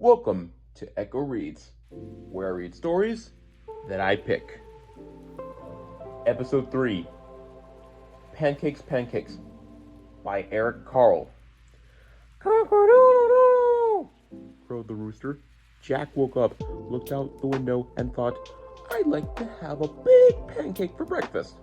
Welcome to EchoReads, where I read stories that I pick. Episode 3, Pancakes, by Eric Carle. Cock-a-doodle-doo! Crowed the rooster. Jack woke up, looked out the window, and thought, I'd like to have a big pancake for breakfast.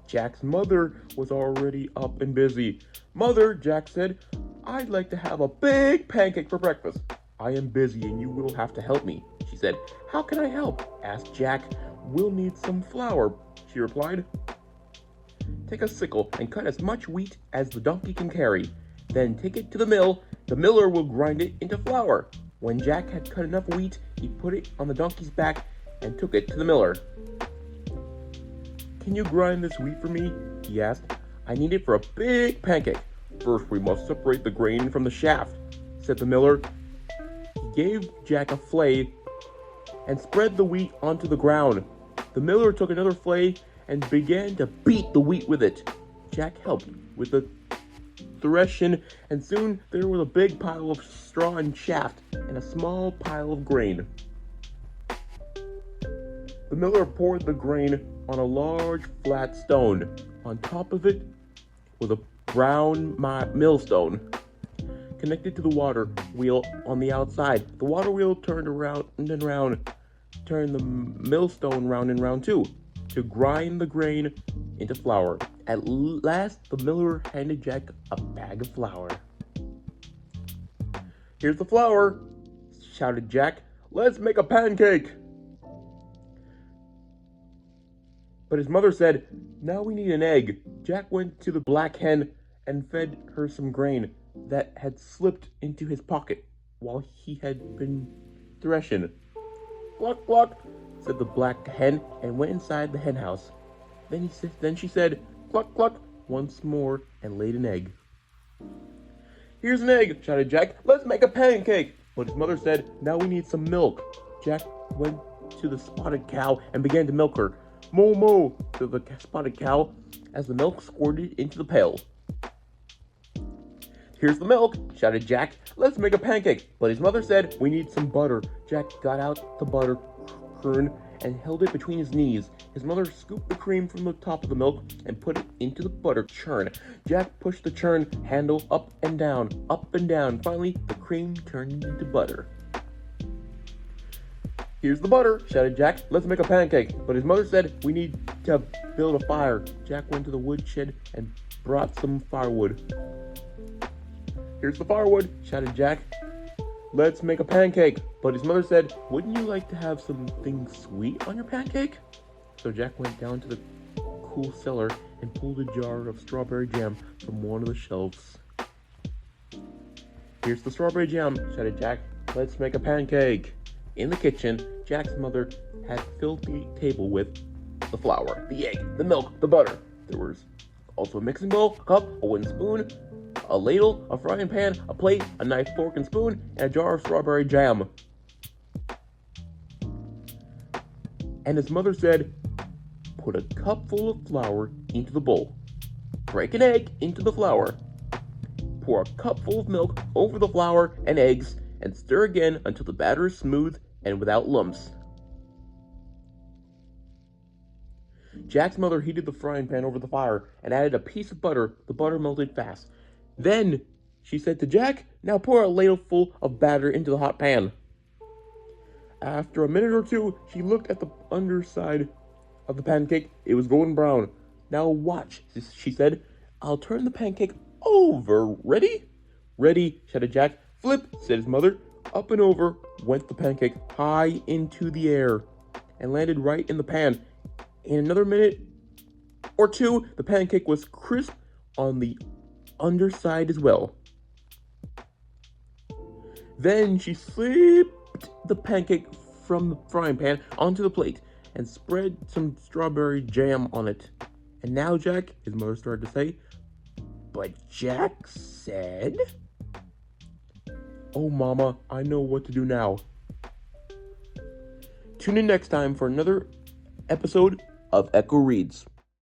Jack's mother was already up and busy. Mother, Jack said, I'd like to have a big pancake for breakfast. I am busy and you will have to help me, she said. How can I help? Asked Jack. We'll need some flour, she replied. Take a sickle and cut as much wheat as the donkey can carry. Then take it to the mill. The miller will grind it into flour. When Jack had cut enough wheat, he put it on the donkey's back and took it to the miller. Can you grind this wheat for me? He asked. I need it for a big pancake. First, we must separate the grain from the shaft, said the miller. He gave Jack a flail and spread the wheat onto the ground. The miller took another flail and began to beat the wheat with it. Jack helped with the threshing, and soon there was a big pile of straw and shaft and a small pile of grain. The miller poured the grain on a large flat stone. On top of it was a brown millstone connected to the water wheel on the outside. The water wheel turned around and round, turned the millstone round and round too, to grind the grain into flour. At last, the miller handed Jack a bag of flour. Here's the flour, shouted Jack. Let's make a pancake. But his mother said, now we need an egg. Jack went to the black hen and fed her some grain that had slipped into his pocket while he had been threshing. Cluck, cluck, said the black hen and went inside the hen house. Then she said, cluck, cluck, once more and laid an egg. Here's an egg, shouted Jack. Let's make a pancake. But his mother said, now we need some milk. Jack went to the spotted cow and began to milk her. Moo moo, said the spotted cow as the milk squirted into the pail. Here's the milk, shouted Jack. Let's make a pancake. But his mother said, we need some butter. Jack got out the butter churn and held it between his knees. His mother scooped the cream from the top of the milk and put it into the butter churn. Jack pushed the churn handle up and down, up and down. Finally, the cream turned into butter. Here's the butter, shouted Jack. Let's make a pancake. But his mother said, we need to build a fire. Jack went to the woodshed and brought some firewood. Here's the firewood, shouted Jack. Let's make a pancake. But his mother said, wouldn't you like to have something sweet on your pancake? So Jack went down to the cool cellar and pulled a jar of strawberry jam from one of the shelves. Here's the strawberry jam, shouted Jack. Let's make a pancake. In the kitchen, Jack's mother had filled the table with the flour, the egg, the milk, the butter. There was also a mixing bowl, a cup, a wooden spoon, a ladle, a frying pan, a plate, a knife, fork, and spoon, and a jar of strawberry jam. And his mother said, put a cupful of flour into the bowl. Break an egg into the flour. Pour a cupful of milk over the flour and eggs, and stir again until the batter is smooth and without lumps. Jack's mother heated the frying pan over the fire and added a piece of butter. The butter melted fast. Then she said to Jack, now pour a ladleful of batter into the hot pan. After a minute or two, she looked at the underside of the pancake. It was golden brown. Now watch, she said. I'll turn the pancake over. Ready? Ready, shouted Jack. Flip, said his mother. Up and over went the pancake high into the air and landed right in the pan. In another minute or two, the pancake was crisp on the underside as well. Then she slipped the pancake from the frying pan onto the plate and spread some strawberry jam on it. And now, Jack, his mother started to say, but Jack said, oh, Mama, I know what to do now. Tune in next time for another episode of Echo Reads.